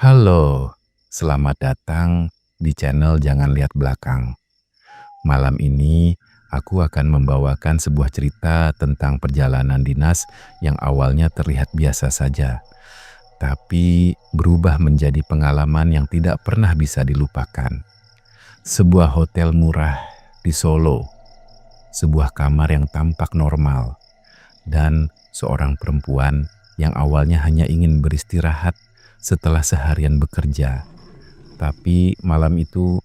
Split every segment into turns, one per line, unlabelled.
Halo, selamat datang di channel Jangan Lihat Belakang. Malam ini aku akan membawakan sebuah cerita tentang perjalanan dinas yang awalnya terlihat biasa saja, tapi berubah menjadi pengalaman yang tidak pernah bisa dilupakan. Sebuah hotel murah di Solo, sebuah kamar yang tampak normal, dan seorang perempuan yang awalnya hanya ingin beristirahat setelah seharian bekerja. Tapi malam itu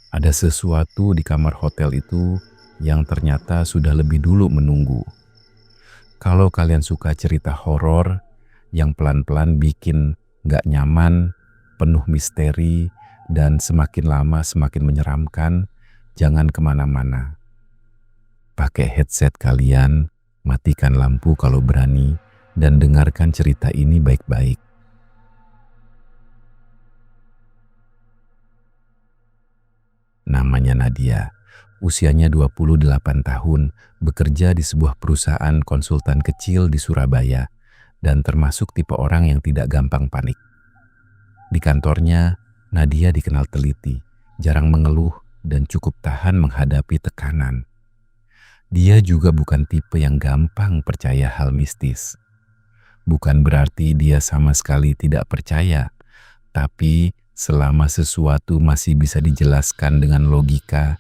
ada sesuatu di kamar hotel itu yang ternyata sudah lebih dulu menunggu. Kalau kalian suka cerita horor yang pelan-pelan bikin nggak nyaman, penuh misteri, dan semakin lama semakin menyeramkan, jangan kemana-mana. Pakai headset kalian, matikan lampu kalau berani, dan dengarkan cerita ini baik-baik. Namanya Nadia, usianya 28 tahun, bekerja di sebuah perusahaan konsultan kecil di Surabaya, dan termasuk tipe orang yang tidak gampang panik. Di kantornya, Nadia dikenal teliti, jarang mengeluh, dan cukup tahan menghadapi tekanan. Dia juga bukan tipe yang gampang percaya hal mistis. Bukan berarti dia sama sekali tidak percaya, tapi selama sesuatu masih bisa dijelaskan dengan logika,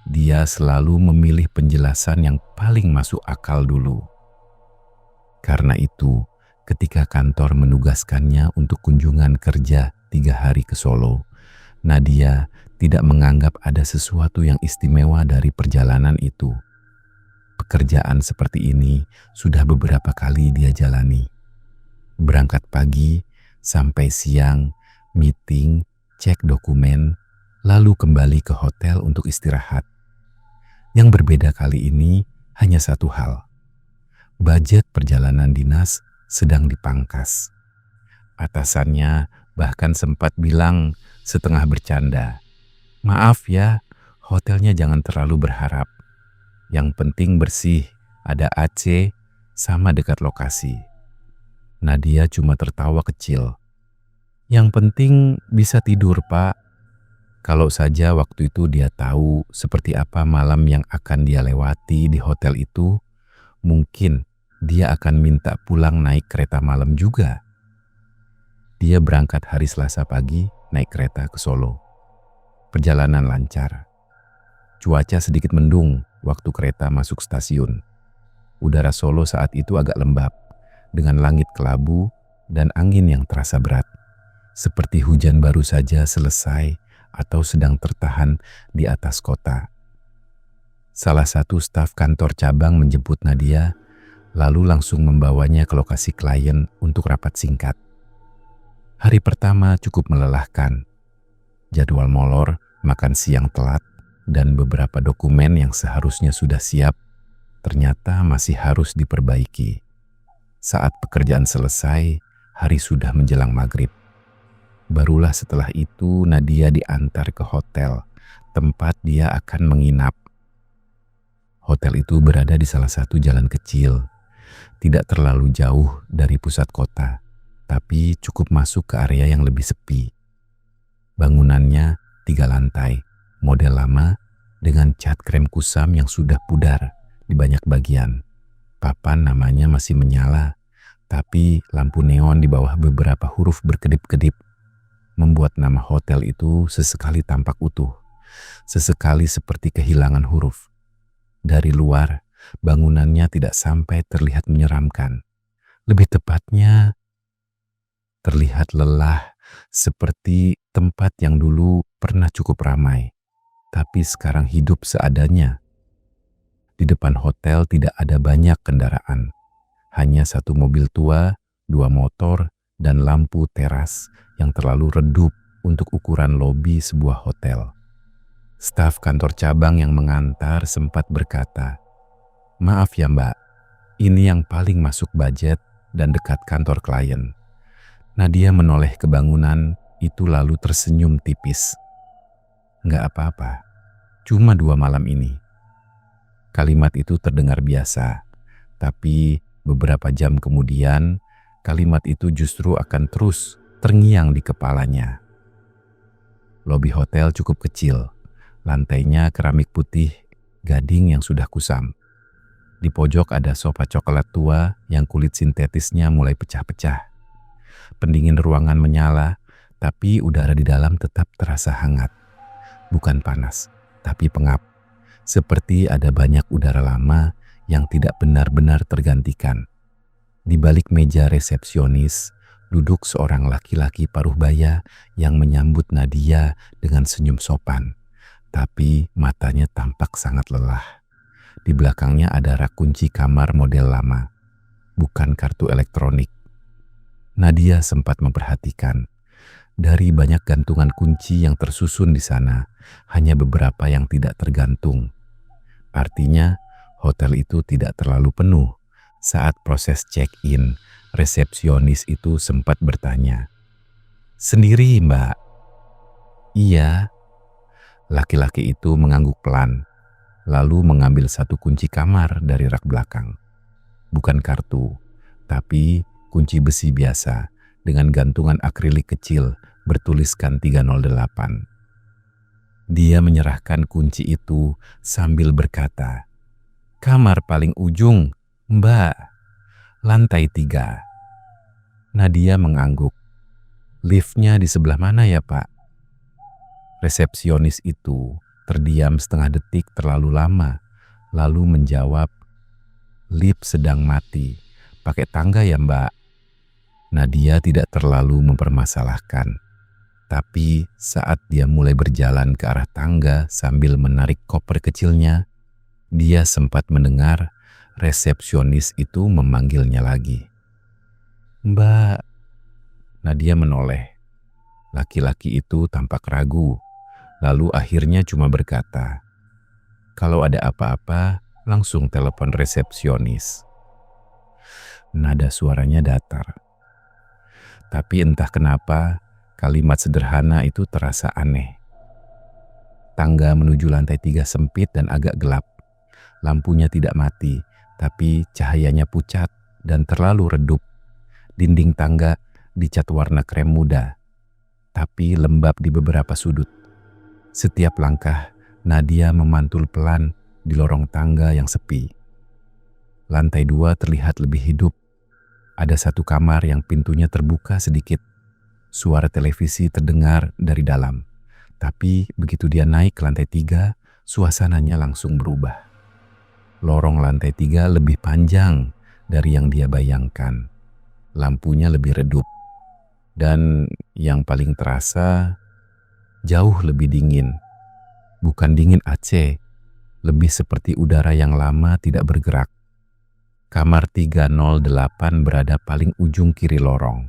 dia selalu memilih penjelasan yang paling masuk akal dulu. Karena itu, ketika kantor menugaskannya untuk kunjungan kerja 3 hari ke Solo, Nadia tidak menganggap ada sesuatu yang istimewa dari perjalanan itu. Pekerjaan seperti ini sudah beberapa kali dia jalani. Berangkat pagi sampai siang, meeting, cek dokumen, lalu kembali ke hotel untuk istirahat. Yang berbeda kali ini hanya satu hal. Budget perjalanan dinas sedang dipangkas. Atasannya bahkan sempat bilang setengah bercanda, "Maaf ya, hotelnya jangan terlalu berharap. Yang penting bersih, ada AC, sama dekat lokasi." Nadia cuma tertawa kecil. "Yang penting bisa tidur, Pak." Kalau saja waktu itu dia tahu seperti apa malam yang akan dia lewati di hotel itu, mungkin dia akan minta pulang naik kereta malam juga. Dia berangkat hari Selasa pagi naik kereta ke Solo. Perjalanan lancar. Cuaca sedikit mendung waktu kereta masuk stasiun. Udara Solo saat itu agak lembab, dengan langit kelabu dan angin yang terasa berat. Seperti hujan baru saja selesai atau sedang tertahan di atas kota. Salah satu staf kantor cabang menjemput Nadia, lalu langsung membawanya ke lokasi klien untuk rapat singkat. Hari pertama cukup melelahkan. Jadwal molor, makan siang telat, dan beberapa dokumen yang seharusnya sudah siap, ternyata masih harus diperbaiki. Saat pekerjaan selesai, hari sudah menjelang maghrib. Barulah setelah itu Nadia diantar ke hotel, tempat dia akan menginap. Hotel itu berada di salah satu jalan kecil, tidak terlalu jauh dari pusat kota, tapi cukup masuk ke area yang lebih sepi. Bangunannya 3 lantai, model lama dengan cat krem kusam yang sudah pudar di banyak bagian. Papan namanya masih menyala, tapi lampu neon di bawah beberapa huruf berkedip-kedip membuat nama hotel itu sesekali tampak utuh, sesekali seperti kehilangan huruf. Dari luar, bangunannya tidak sampai terlihat menyeramkan. Lebih tepatnya, terlihat lelah, seperti tempat yang dulu pernah cukup ramai, tapi sekarang hidup seadanya. Di depan hotel tidak ada banyak kendaraan, hanya satu mobil tua, 2 motor, dan lampu teras yang terlalu redup untuk ukuran lobi sebuah hotel. Staf kantor cabang yang mengantar sempat berkata, "Maaf ya Mbak, ini yang paling masuk budget dan dekat kantor klien." Nadia menoleh ke bangunan itu lalu tersenyum tipis. "Nggak apa-apa, cuma 2 malam ini." Kalimat itu terdengar biasa, tapi beberapa jam kemudian kalimat itu justru akan terus terngiang di kepalanya. Lobi hotel cukup kecil, lantainya keramik putih gading yang sudah kusam. Di pojok ada sofa coklat tua yang kulit sintetisnya mulai pecah-pecah. Pendingin ruangan menyala, tapi udara di dalam tetap terasa hangat. Bukan panas, tapi pengap. Seperti ada banyak udara lama yang tidak benar-benar tergantikan. Di balik meja resepsionis, duduk seorang laki-laki paruh baya yang menyambut Nadia dengan senyum sopan. Tapi matanya tampak sangat lelah. Di belakangnya ada rak kunci kamar model lama, bukan kartu elektronik. Nadia sempat memperhatikan. Dari banyak gantungan kunci yang tersusun di sana, hanya beberapa yang tidak tergantung. Artinya, hotel itu tidak terlalu penuh. Saat proses check-in, resepsionis itu sempat bertanya, "Sendiri, Mbak?" "Iya." Laki-laki itu mengangguk pelan, lalu mengambil satu kunci kamar dari rak belakang. Bukan kartu, tapi kunci besi biasa dengan gantungan akrilik kecil bertuliskan 308. Dia menyerahkan kunci itu sambil berkata, "Kamar paling ujung, Mbak, lantai 3. Nadia mengangguk. "Liftnya di sebelah mana ya, Pak?" Resepsionis itu terdiam setengah detik terlalu lama, lalu menjawab, "Lift sedang mati. Pakai tangga ya, Mbak." Nadia tidak terlalu mempermasalahkan. Tapi saat dia mulai berjalan ke arah tangga sambil menarik koper kecilnya, dia sempat mendengar resepsionis itu memanggilnya lagi. "Mbak." Nadia menoleh. Laki-laki itu tampak ragu, lalu akhirnya cuma berkata, "Kalau ada apa-apa, langsung telepon resepsionis." Nada suaranya datar. Tapi entah kenapa, kalimat sederhana itu terasa aneh. Tangga menuju lantai 3 sempit dan agak gelap. Lampunya tidak mati, tapi cahayanya pucat dan terlalu redup. Dinding tangga dicat warna krem muda, tapi lembab di beberapa sudut. Setiap langkah, Nadia memantul pelan di lorong tangga yang sepi. Lantai 2 terlihat lebih hidup. Ada satu kamar yang pintunya terbuka sedikit. Suara televisi terdengar dari dalam. Tapi begitu dia naik ke lantai 3, suasananya langsung berubah. Lorong lantai 3 lebih panjang dari yang dia bayangkan. Lampunya lebih redup. Dan yang paling terasa, jauh lebih dingin. Bukan dingin AC, lebih seperti udara yang lama tidak bergerak. Kamar 308 berada paling ujung kiri lorong.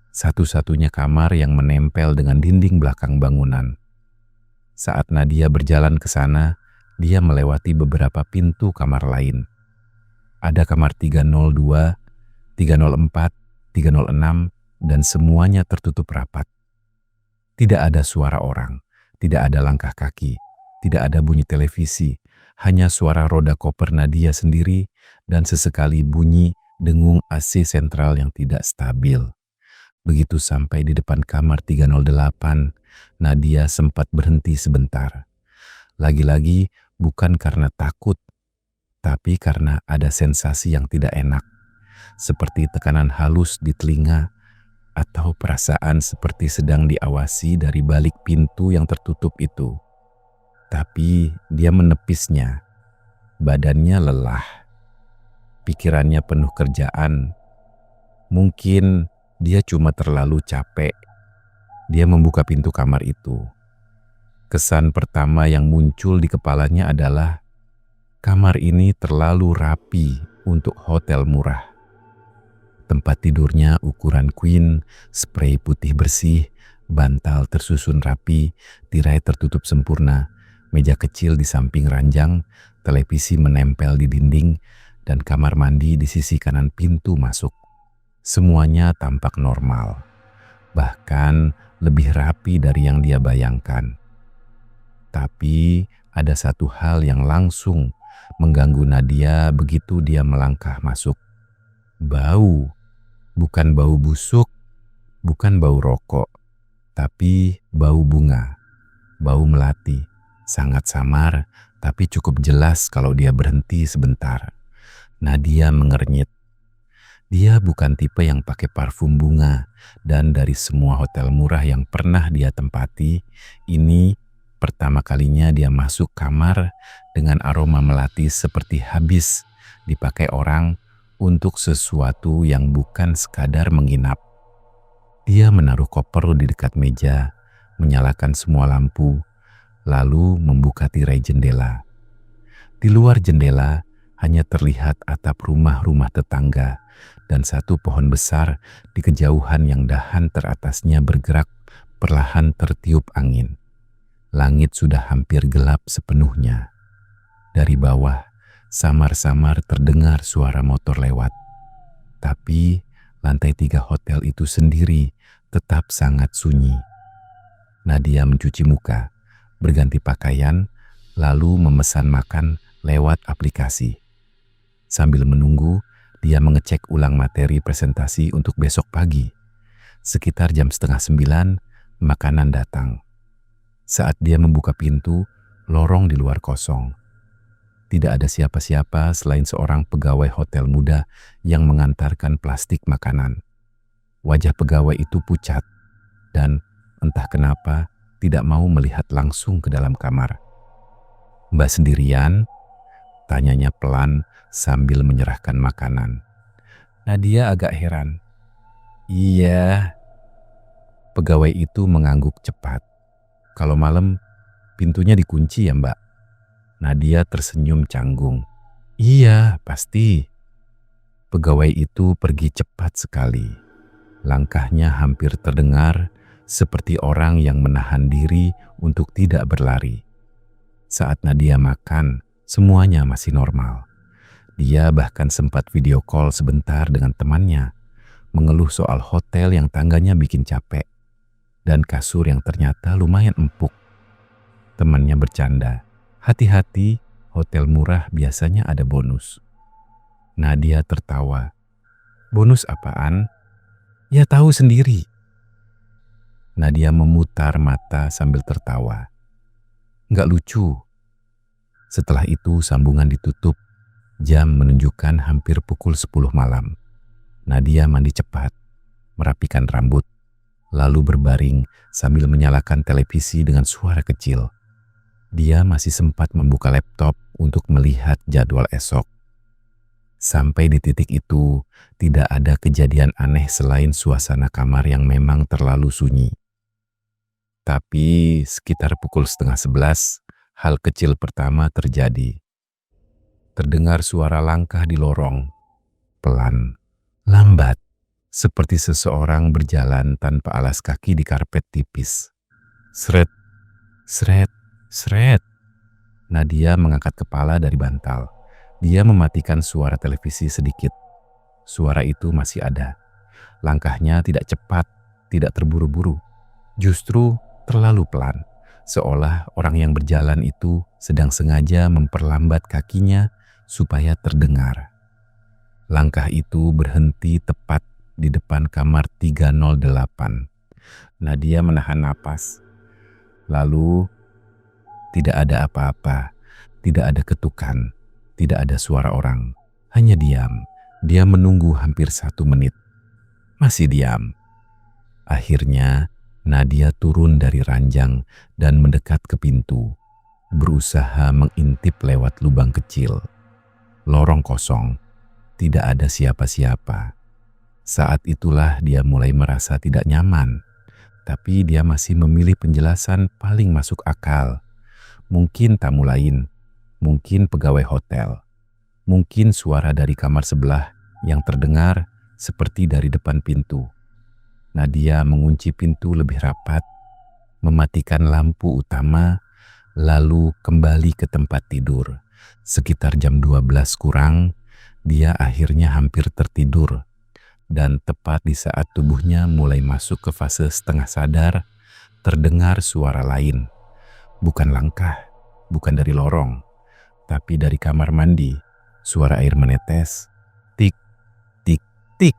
Satu-satunya kamar yang menempel dengan dinding belakang bangunan. Saat Nadia berjalan ke sana, dia melewati beberapa pintu kamar lain. Ada kamar 302, 304, 306, dan semuanya tertutup rapat. Tidak ada suara orang, tidak ada langkah kaki, tidak ada bunyi televisi, hanya suara roda koper Nadia sendiri dan sesekali bunyi dengung AC sentral yang tidak stabil. Begitu sampai di depan kamar 308, Nadia sempat berhenti sebentar. Lagi-lagi bukan karena takut, tapi karena ada sensasi yang tidak enak, seperti tekanan halus di telinga atau perasaan seperti sedang diawasi dari balik pintu yang tertutup itu. Tapi dia menepisnya. Badannya lelah. Pikirannya penuh kerjaan. Mungkin dia cuma terlalu capek. Dia membuka pintu kamar itu. Kesan pertama yang muncul di kepalanya adalah kamar ini terlalu rapi untuk hotel murah. Tempat tidurnya ukuran queen, spray putih bersih, bantal tersusun rapi, tirai tertutup sempurna, meja kecil di samping ranjang, televisi menempel di dinding, dan kamar mandi di sisi kanan pintu masuk. Semuanya tampak normal, bahkan lebih rapi dari yang dia bayangkan. Tapi ada satu hal yang langsung mengganggu Nadia begitu dia melangkah masuk. Bau, bukan bau busuk, Bukan bau rokok, tapi bau bunga, bau melati. Sangat samar, tapi cukup jelas kalau dia berhenti sebentar. Nadia mengernyit. Dia bukan tipe yang pakai parfum bunga, dan dari semua hotel murah yang pernah dia tempati, ini pertama kalinya dia masuk kamar dengan aroma melati seperti habis dipakai orang untuk sesuatu yang bukan sekadar menginap. Dia menaruh koper di dekat meja, menyalakan semua lampu, lalu membuka tirai jendela. Di luar jendela hanya terlihat atap rumah-rumah tetangga dan satu pohon besar di kejauhan yang dahan teratasnya bergerak perlahan tertiup angin. Langit sudah hampir gelap sepenuhnya. Dari bawah, samar-samar terdengar suara motor lewat. Tapi lantai 3 hotel itu sendiri tetap sangat sunyi. Nadia mencuci muka, berganti pakaian, lalu memesan makan lewat aplikasi. Sambil menunggu, dia mengecek ulang materi presentasi untuk besok pagi. Sekitar jam 8:30, makanan datang. Saat dia membuka pintu, lorong di luar kosong. Tidak ada siapa-siapa selain seorang pegawai hotel muda yang mengantarkan plastik makanan. Wajah pegawai itu pucat dan entah kenapa tidak mau melihat langsung ke dalam kamar. "Mbak sendirian?" tanyanya pelan sambil menyerahkan makanan. Nadia agak heran. "Iya." Pegawai itu mengangguk cepat. "Kalau malam pintunya dikunci ya, Mbak?" Nadia tersenyum canggung. "Iya, pasti." Pegawai itu pergi cepat sekali. Langkahnya hampir terdengar seperti orang yang menahan diri untuk tidak berlari. Saat Nadia makan, semuanya masih normal. Dia bahkan sempat video call sebentar dengan temannya, mengeluh soal hotel yang tangganya bikin capek, dan kasur yang ternyata lumayan empuk. Temannya bercanda, "Hati-hati, hotel murah biasanya ada bonus." Nadia tertawa. "Bonus apaan?" "Ya tahu sendiri." Nadia memutar mata sambil tertawa. "Nggak lucu." Setelah itu sambungan ditutup. Jam menunjukkan hampir pukul 10 malam. Nadia mandi cepat, merapikan rambut, lalu berbaring sambil menyalakan televisi dengan suara kecil. Dia masih sempat membuka laptop untuk melihat jadwal esok. Sampai di titik itu, tidak ada kejadian aneh selain suasana kamar yang memang terlalu sunyi. Tapi sekitar pukul 10:30, hal kecil pertama terjadi. Terdengar suara langkah di lorong, pelan, lambat, seperti seseorang berjalan tanpa alas kaki di karpet tipis. Sret, sret, sret. Nadia mengangkat kepala dari bantal. Dia mematikan suara televisi sedikit. Suara itu masih ada. Langkahnya tidak cepat, tidak terburu-buru. Justru terlalu pelan, seolah orang yang berjalan itu sedang sengaja memperlambat kakinya supaya terdengar. Langkah itu berhenti tepat di depan kamar 308. Nadia menahan napas. Lalu, tidak ada apa-apa, tidak ada ketukan, tidak ada suara orang. Hanya diam. Dia menunggu hampir 1 menit. Masih diam. Akhirnya, Nadia turun dari ranjang dan mendekat ke pintu, berusaha mengintip lewat lubang kecil. Lorong kosong, tidak ada siapa-siapa. Saat itulah dia mulai merasa tidak nyaman, tapi dia masih memilih penjelasan paling masuk akal. Mungkin tamu lain, mungkin pegawai hotel, mungkin suara dari kamar sebelah yang terdengar seperti dari depan pintu. Nadia mengunci pintu lebih rapat, mematikan lampu utama, lalu kembali ke tempat tidur. Sekitar jam 12 kurang, dia akhirnya hampir tertidur. Dan tepat di saat tubuhnya mulai masuk ke fase setengah sadar, terdengar suara lain. Bukan langkah, bukan dari lorong, tapi dari kamar mandi. Suara air menetes. Tik, tik, tik.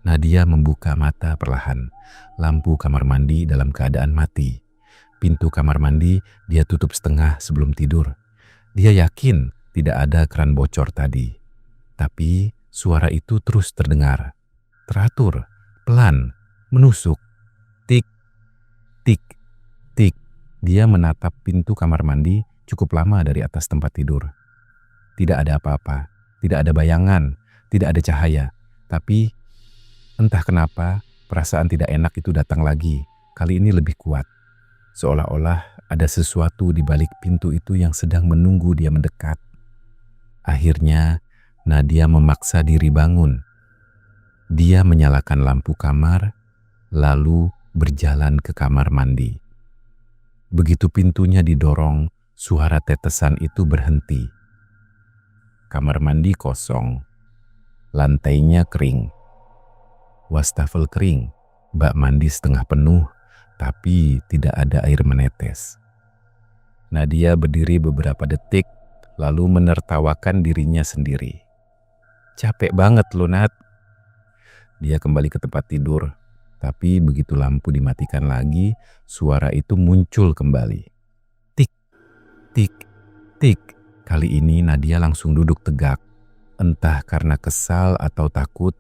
Nadia membuka mata perlahan. Lampu kamar mandi dalam keadaan mati. Pintu kamar mandi dia tutup setengah sebelum tidur. Dia yakin tidak ada keran bocor tadi. Tapi suara itu terus terdengar. Teratur, pelan, menusuk. Tik, tik, tik. Dia menatap pintu kamar mandi cukup lama dari atas tempat tidur. Tidak ada apa-apa, tidak ada bayangan, tidak ada cahaya. Tapi entah kenapa perasaan tidak enak itu datang lagi. Kali ini lebih kuat. Seolah-olah ada sesuatu di balik pintu itu yang sedang menunggu dia mendekat. Akhirnya Nadia memaksa diri bangun. Dia menyalakan lampu kamar, lalu berjalan ke kamar mandi. Begitu pintunya didorong, suara tetesan itu berhenti. Kamar mandi kosong, lantainya kering, wastafel kering, bak mandi setengah penuh, tapi tidak ada air menetes. Nadia berdiri beberapa detik, lalu menertawakan dirinya sendiri. Capek banget lo, Nat. Dia kembali ke tempat tidur, tapi begitu lampu dimatikan lagi, suara itu muncul kembali. Tik, tik, tik. Kali ini Nadia langsung duduk tegak. Entah karena kesal atau takut,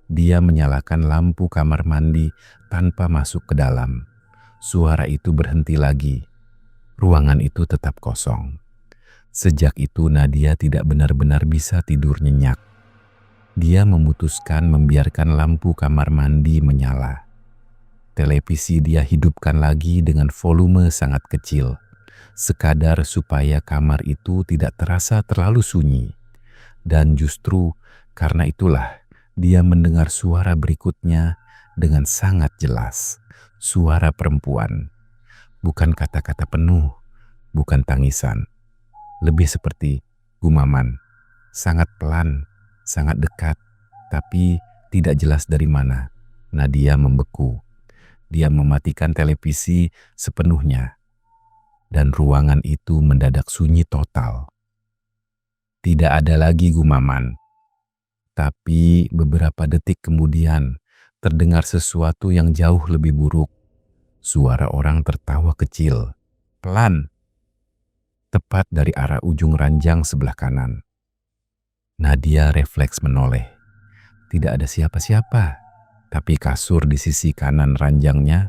dia menyalakan lampu kamar mandi tanpa masuk ke dalam. Suara itu berhenti lagi. Ruangan itu tetap kosong. Sejak itu Nadia tidak benar-benar bisa tidur nyenyak. Dia memutuskan membiarkan lampu kamar mandi menyala. Televisi dia hidupkan lagi dengan volume sangat kecil, sekadar supaya kamar itu tidak terasa terlalu sunyi. Dan justru karena itulah dia mendengar suara berikutnya dengan sangat jelas. Suara perempuan. Bukan kata-kata penuh, bukan tangisan. Lebih seperti gumaman. Sangat pelan, sangat dekat, tapi tidak jelas dari mana. Nadia membeku. Dia mematikan televisi sepenuhnya. Dan ruangan itu mendadak sunyi total. Tidak ada lagi gumaman. Tapi beberapa detik kemudian terdengar sesuatu yang jauh lebih buruk. Suara orang tertawa kecil, pelan, tepat dari arah ujung ranjang sebelah kanan. Nadia refleks menoleh. Tidak ada siapa-siapa, tapi kasur di sisi kanan ranjangnya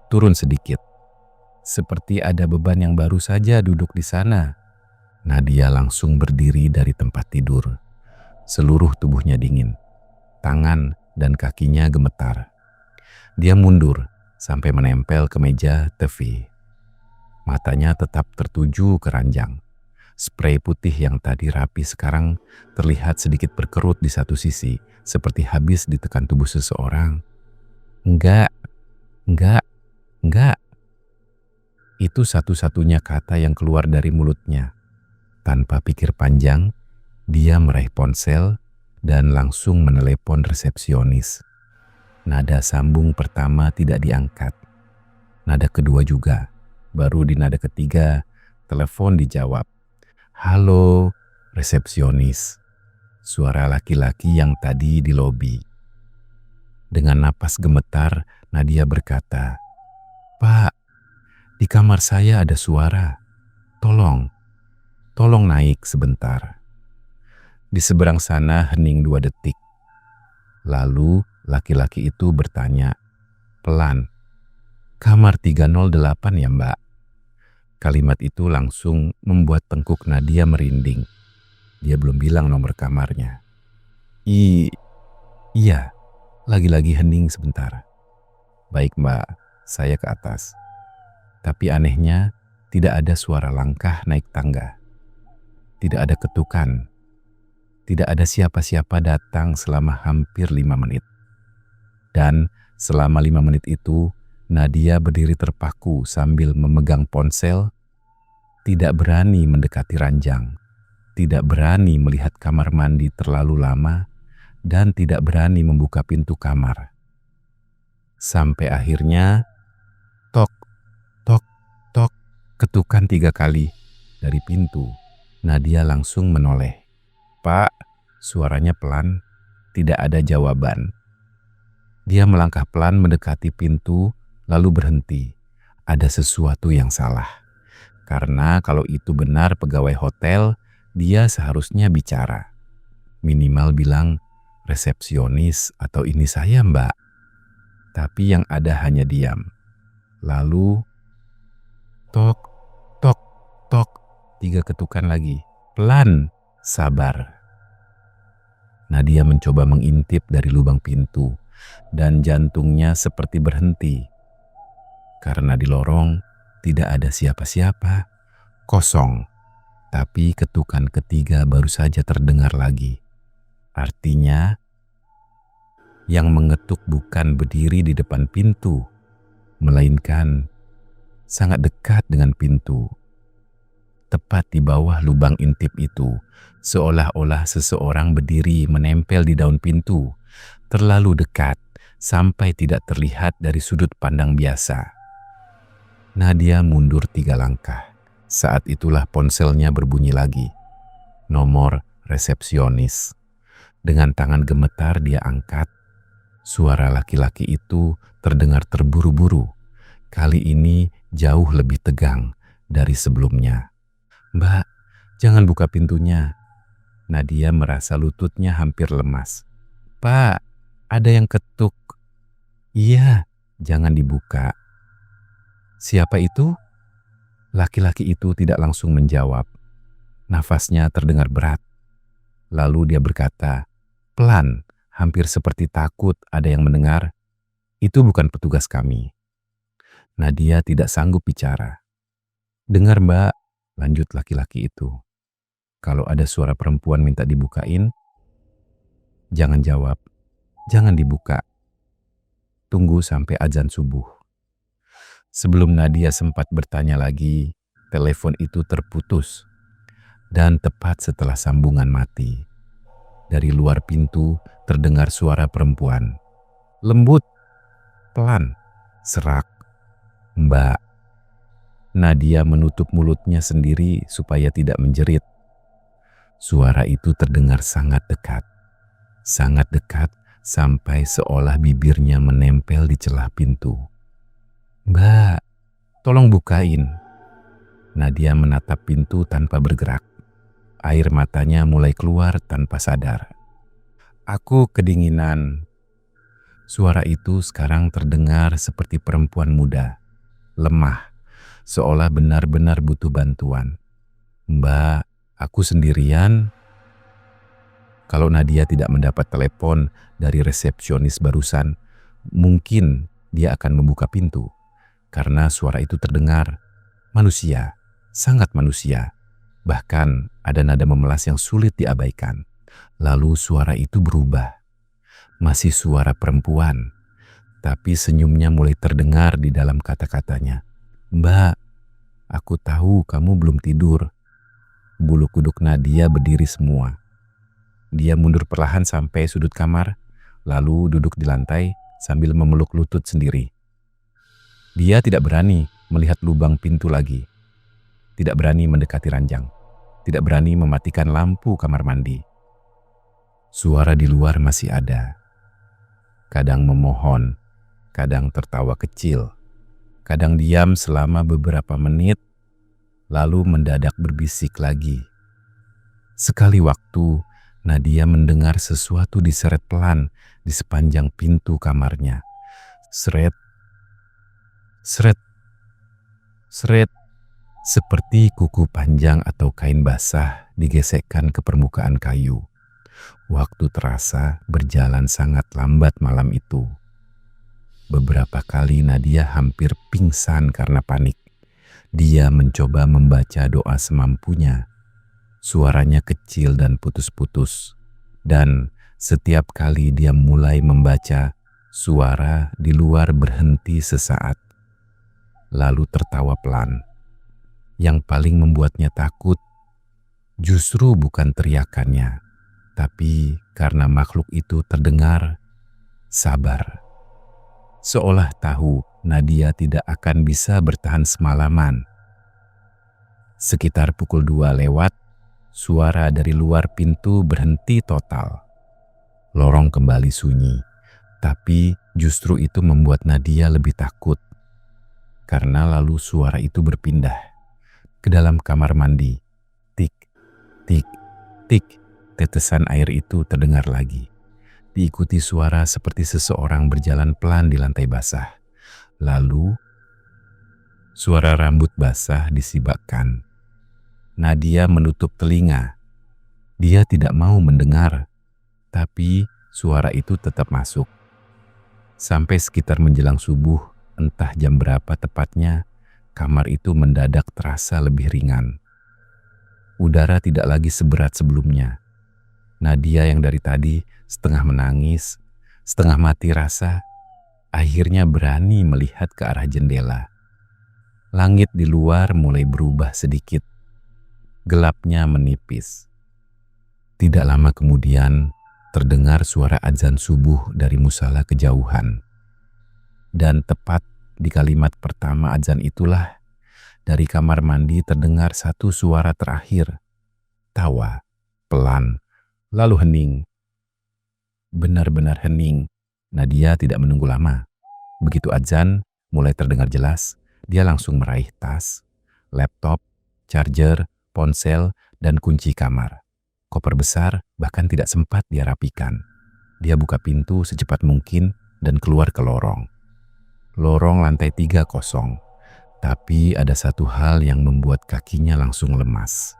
turun sedikit. Seperti ada beban yang baru saja duduk di sana. Nadia langsung berdiri dari tempat tidur. Seluruh tubuhnya dingin. Tangan dan kakinya gemetar. Dia mundur sampai menempel ke meja TV. Matanya tetap tertuju ke ranjang. Sprei putih yang tadi rapi sekarang terlihat sedikit berkerut di satu sisi, seperti habis ditekan tubuh seseorang. Enggak. Itu satu-satunya kata yang keluar dari mulutnya. Tanpa pikir panjang, dia meraih ponsel dan langsung menelepon resepsionis. Nada sambung pertama tidak diangkat. Nada kedua juga. Baru di nada ketiga, telepon dijawab. Halo, resepsionis. Suara laki-laki yang tadi di lobi. Dengan napas gemetar, Nadia berkata, Pak, di kamar saya ada suara. Tolong naik sebentar. Di seberang sana hening 2 detik. Lalu laki-laki itu bertanya, pelan, kamar 308 ya Mbak? Kalimat itu langsung membuat tengkuk Nadia merinding. Dia belum bilang nomor kamarnya. Iya, lagi-lagi hening sebentar. Baik Mbak, saya ke atas. Tapi anehnya tidak ada suara langkah naik tangga. Tidak ada ketukan. Tidak ada siapa-siapa datang selama hampir 5 menit. Dan selama 5 menit itu, Nadia berdiri terpaku sambil memegang ponsel, tidak berani mendekati ranjang, tidak berani melihat kamar mandi terlalu lama, dan tidak berani membuka pintu kamar. Sampai akhirnya, tok, tok, tok, ketukan 3 kali dari pintu. Nadia langsung menoleh. Pak, suaranya pelan, tidak ada jawaban. Dia melangkah pelan mendekati pintu, lalu berhenti. Ada sesuatu yang salah. Karena kalau itu benar pegawai hotel, dia seharusnya bicara. Minimal bilang, resepsionis atau ini saya mbak. Tapi yang ada hanya diam. Lalu, tok, tok, tok. 3 ketukan lagi. Pelan, sabar. Nadia mencoba mengintip dari lubang pintu dan jantungnya seperti berhenti. Karena di lorong tidak ada siapa-siapa, kosong. Tapi ketukan ketiga baru saja terdengar lagi. Artinya, yang mengetuk bukan berdiri di depan pintu, melainkan sangat dekat dengan pintu. Tepat di bawah lubang intip itu, seolah-olah seseorang berdiri menempel di daun pintu, terlalu dekat sampai tidak terlihat dari sudut pandang biasa. Nadia mundur 3 langkah. Saat itulah ponselnya berbunyi lagi. Nomor resepsionis. Dengan tangan gemetar dia angkat. Suara laki-laki itu terdengar terburu-buru. Kali ini jauh lebih tegang dari sebelumnya. Mbak, jangan buka pintunya. Nadia merasa lututnya hampir lemas. Pak, ada yang ketuk. Iya, jangan dibuka. Siapa itu? Laki-laki itu tidak langsung menjawab. Nafasnya terdengar berat. Lalu dia berkata, pelan, hampir seperti takut ada yang mendengar. Itu bukan petugas kami. Nadia tidak sanggup bicara. Dengar mbak, lanjut laki-laki itu. Kalau ada suara perempuan minta dibukain, jangan jawab, jangan dibuka. Tunggu sampai azan subuh. Sebelum Nadia sempat bertanya lagi, telepon itu terputus. Dan tepat setelah sambungan mati, dari luar pintu terdengar suara perempuan. Lembut, pelan, serak. Mbak. Nadia menutup mulutnya sendiri supaya tidak menjerit. Suara itu terdengar sangat dekat sampai seolah bibirnya menempel di celah pintu. Mbak, tolong bukain. Nadia menatap pintu tanpa bergerak. Air matanya mulai keluar tanpa sadar. Aku kedinginan. Suara itu sekarang terdengar seperti perempuan muda. Lemah, seolah benar-benar butuh bantuan. Mbak, aku sendirian. Kalau Nadia tidak mendapat telepon dari resepsionis barusan, mungkin dia akan membuka pintu. Karena suara itu terdengar manusia, sangat manusia. Bahkan ada nada memelas yang sulit diabaikan. Lalu suara itu berubah. Masih suara perempuan. Tapi senyumnya mulai terdengar di dalam kata-katanya. Mbak, aku tahu kamu belum tidur. Bulu kuduk Nadia berdiri semua. Dia mundur perlahan sampai sudut kamar, lalu duduk di lantai sambil memeluk lutut sendiri. Dia tidak berani melihat lubang pintu lagi. Tidak berani mendekati ranjang. Tidak berani mematikan lampu kamar mandi. Suara di luar masih ada. Kadang memohon, kadang tertawa kecil, kadang diam selama beberapa menit, lalu mendadak berbisik lagi. Sekali waktu, Nadia mendengar sesuatu diseret pelan di sepanjang pintu kamarnya. Seret, seret, seret, seperti kuku panjang atau kain basah digesekkan ke permukaan kayu. Waktu terasa berjalan sangat lambat malam itu. Beberapa kali Nadia hampir pingsan karena panik. Dia mencoba membaca doa semampunya. Suaranya kecil dan putus-putus. Dan setiap kali dia mulai membaca, suara di luar berhenti sesaat. Lalu tertawa pelan. Yang paling membuatnya takut justru bukan teriakannya, tapi karena makhluk itu terdengar sabar. Seolah tahu Nadia tidak akan bisa bertahan semalaman. Sekitar pukul 2 lewat, suara dari luar pintu berhenti total. Lorong kembali sunyi. Tapi justru itu membuat Nadia lebih takut. Karena lalu suara itu berpindah ke dalam kamar mandi. Tik, tik, tik, tetesan air itu terdengar lagi. Diikuti suara seperti seseorang berjalan pelan di lantai basah. Lalu, suara rambut basah disibakkan. Nadia menutup telinga. Dia tidak mau mendengar, tapi suara itu tetap masuk. Sampai sekitar menjelang subuh, entah jam berapa tepatnya, kamar itu mendadak terasa lebih ringan. Udara tidak lagi seberat sebelumnya. Nadia yang dari tadi setengah menangis, setengah mati rasa, akhirnya berani melihat ke arah jendela. Langit di luar mulai berubah sedikit. Gelapnya menipis. Tidak lama kemudian, terdengar suara azan subuh dari musala kejauhan. Dan tepat di kalimat pertama azan itulah, dari kamar mandi terdengar satu suara terakhir. Tawa, pelan, lalu hening. Benar-benar hening. Nadia tidak menunggu lama. Begitu azan mulai terdengar jelas, dia langsung meraih tas, laptop, charger, ponsel, dan kunci kamar. Koper besar bahkan tidak sempat dia rapikan. Dia buka pintu secepat mungkin dan keluar ke lorong. Lorong lantai 3 kosong. Tapi ada satu hal yang membuat kakinya langsung lemas.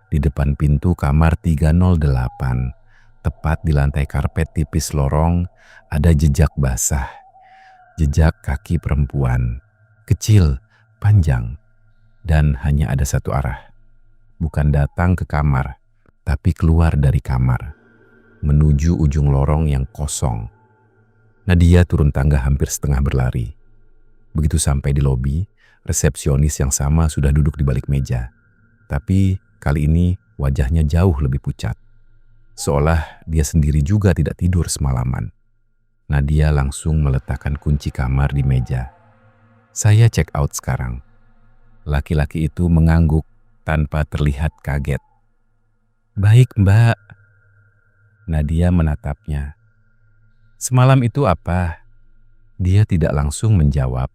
Di depan pintu kamar 308, tepat di lantai karpet tipis lorong, ada jejak basah. Jejak kaki perempuan. Kecil, panjang, dan hanya ada satu arah. Bukan datang ke kamar, tapi keluar dari kamar, menuju ujung lorong yang kosong. Nadia turun tangga hampir setengah berlari. Begitu sampai di lobi, resepsionis yang sama sudah duduk di balik meja. Tapi kali ini wajahnya jauh lebih pucat. Seolah dia sendiri juga tidak tidur semalaman. Nadia langsung meletakkan kunci kamar di meja. "Saya check out sekarang." Laki-laki itu mengangguk tanpa terlihat kaget. "Baik, Mbak." Nadia menatapnya. "Semalam itu apa?" Dia tidak langsung menjawab,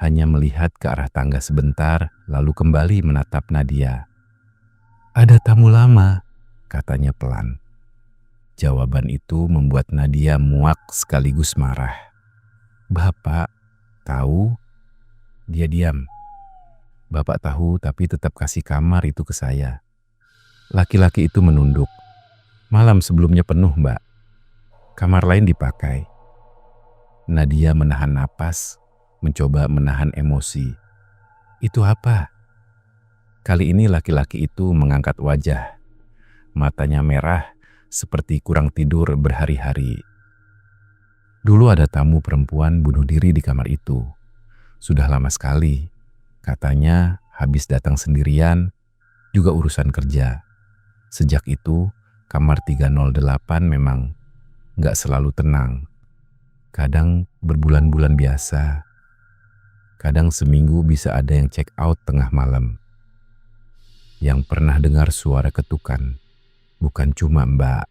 hanya melihat ke arah tangga sebentar, lalu kembali menatap Nadia. "Ada tamu lama," katanya pelan. Jawaban itu membuat Nadia muak sekaligus marah. "Bapak tahu?" Dia diam. "Bapak tahu tapi tetap kasih kamar itu ke saya." Laki-laki itu menunduk. "Malam sebelumnya penuh, Mbak. Kamar lain dipakai." Nadia menahan napas, mencoba menahan emosi. "Itu apa?" Kali ini laki-laki itu mengangkat wajah. Matanya merah seperti kurang tidur berhari-hari. "Dulu ada tamu perempuan bunuh diri di kamar itu. Sudah lama sekali. Katanya habis datang sendirian, juga urusan kerja. Sejak itu, kamar 308 memang nggak selalu tenang. Kadang berbulan-bulan biasa. Kadang seminggu bisa ada yang check out tengah malam. Yang pernah dengar suara ketukan, bukan cuma Mbak."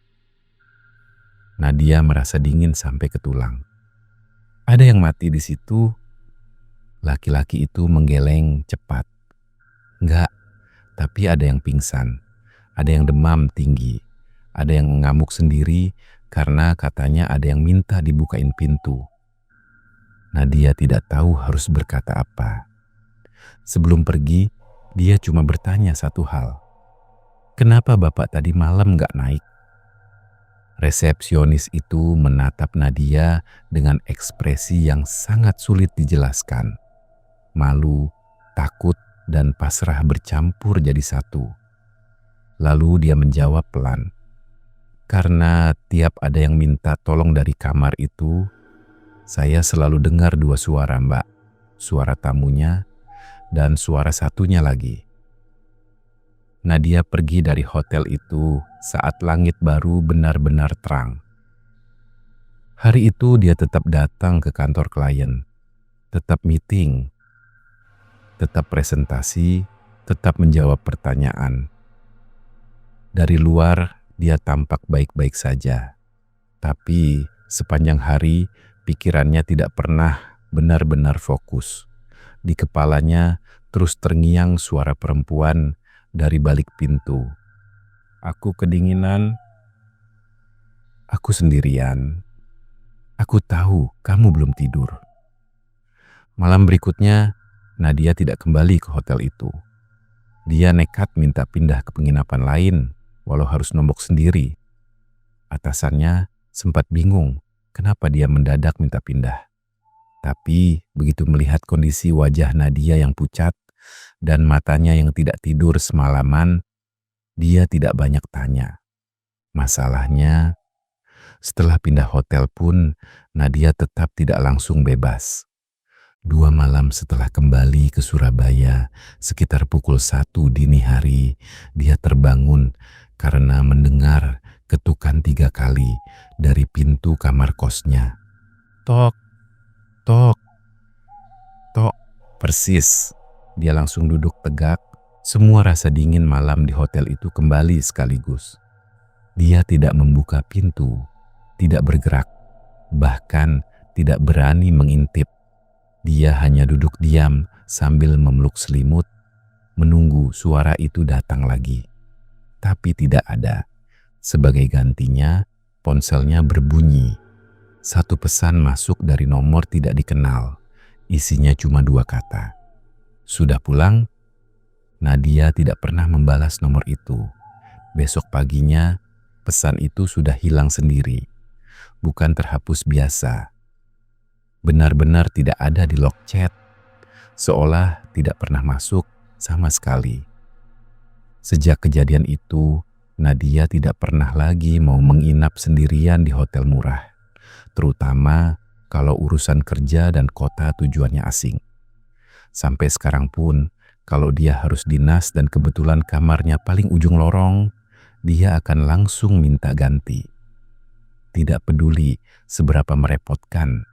Nadia merasa dingin sampai ke tulang. "Ada yang mati di situ?" Laki-laki itu menggeleng cepat. "Enggak, tapi ada yang pingsan, ada yang demam tinggi, ada yang ngamuk sendiri karena katanya ada yang minta dibukain pintu." Nadia tidak tahu harus berkata apa. Sebelum pergi, dia cuma bertanya satu hal. "Kenapa Bapak tadi malam nggak naik?" Resepsionis itu menatap Nadia dengan ekspresi yang sangat sulit dijelaskan. Malu, takut, dan pasrah bercampur jadi satu. Lalu dia menjawab pelan. "Karena tiap ada yang minta tolong dari kamar itu, saya selalu dengar dua suara, Mbak. Suara tamunya dan suara satunya lagi." Nadia pergi dari hotel itu saat langit baru benar-benar terang. Hari itu dia tetap datang ke kantor klien, tetap meeting, tetap presentasi, tetap menjawab pertanyaan. Dari luar dia tampak baik-baik saja, tapi Sepanjang hari, pikirannya tidak pernah benar-benar fokus. Di kepalanya terus terngiang suara perempuan dari balik pintu. Aku kedinginan, aku sendirian. Aku tahu kamu belum tidur. Malam berikutnya, Nadia tidak kembali ke hotel itu. Dia nekat minta pindah ke penginapan lain, walau harus nombok sendiri. Atasannya sempat bingung kenapa dia mendadak minta pindah. Tapi begitu melihat kondisi wajah Nadia yang pucat dan matanya yang tidak tidur semalaman, dia tidak banyak tanya. Masalahnya, setelah pindah hotel pun, Nadia tetap tidak langsung bebas. 2 malam setelah kembali ke Surabaya, sekitar pukul 1 dini hari, dia terbangun karena mendengar ketukan 3 kali dari pintu kamar kosnya. Tok, tok, tok. Persis, dia langsung duduk tegak. Semua rasa dingin malam di hotel itu kembali sekaligus. Dia tidak membuka pintu, tidak bergerak, bahkan tidak berani mengintip. Dia hanya duduk diam sambil memeluk selimut, menunggu suara itu datang lagi. Tapi tidak ada. Sebagai gantinya, ponselnya berbunyi. Satu pesan masuk dari nomor tidak dikenal. Isinya cuma 2 kata. Sudah pulang? Nadia tidak pernah membalas nomor itu. Besok paginya, pesan itu sudah hilang sendiri. Bukan terhapus biasa. Benar-benar tidak ada di log chat, seolah tidak pernah masuk sama sekali. Sejak kejadian itu, Nadia tidak pernah lagi mau menginap sendirian di hotel murah, terutama kalau urusan kerja dan kota tujuannya asing. Sampai sekarang pun, kalau dia harus dinas dan kebetulan kamarnya paling ujung lorong, dia akan langsung minta ganti. Tidak peduli seberapa merepotkan.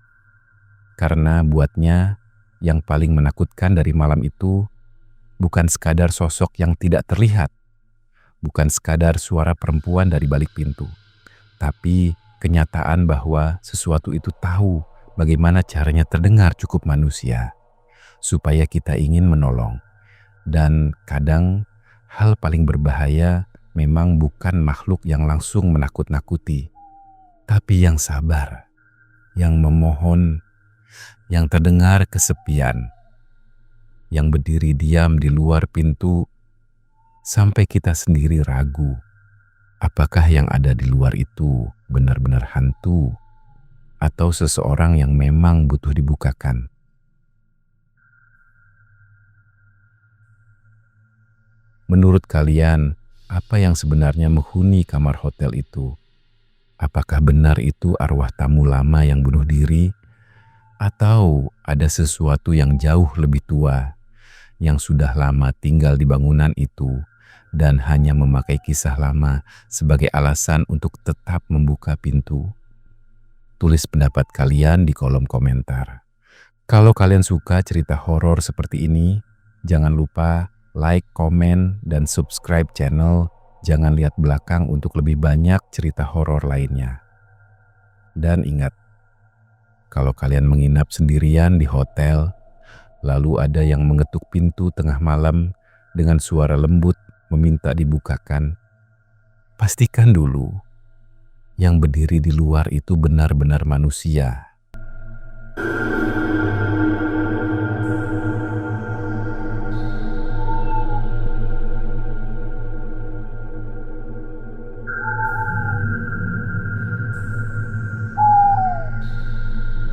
Karena buatnya, yang paling menakutkan dari malam itu bukan sekadar sosok yang tidak terlihat, bukan sekadar suara perempuan dari balik pintu, tapi kenyataan bahwa sesuatu itu tahu bagaimana caranya terdengar cukup manusia, supaya kita ingin menolong. Dan kadang hal paling berbahaya memang bukan makhluk yang langsung menakut-nakuti, tapi yang sabar, yang memohon, yang terdengar kesepian, yang berdiri diam di luar pintu sampai kita sendiri ragu apakah yang ada di luar itu benar-benar hantu atau seseorang yang memang butuh dibukakan. Menurut kalian, apa yang sebenarnya menghuni kamar hotel itu? Apakah benar itu arwah tamu lama yang bunuh diri? Atau ada sesuatu yang jauh lebih tua, yang sudah lama tinggal di bangunan itu dan hanya memakai kisah lama sebagai alasan untuk tetap membuka pintu? Tulis pendapat kalian di kolom komentar. Kalau kalian suka cerita horor seperti ini, jangan lupa like, komen, dan subscribe channel. Jangan lihat belakang untuk lebih banyak cerita horor lainnya. Dan ingat, kalau kalian menginap sendirian di hotel, lalu ada yang mengetuk pintu tengah malam dengan suara lembut meminta dibukakan, pastikan dulu yang berdiri di luar itu benar-benar manusia.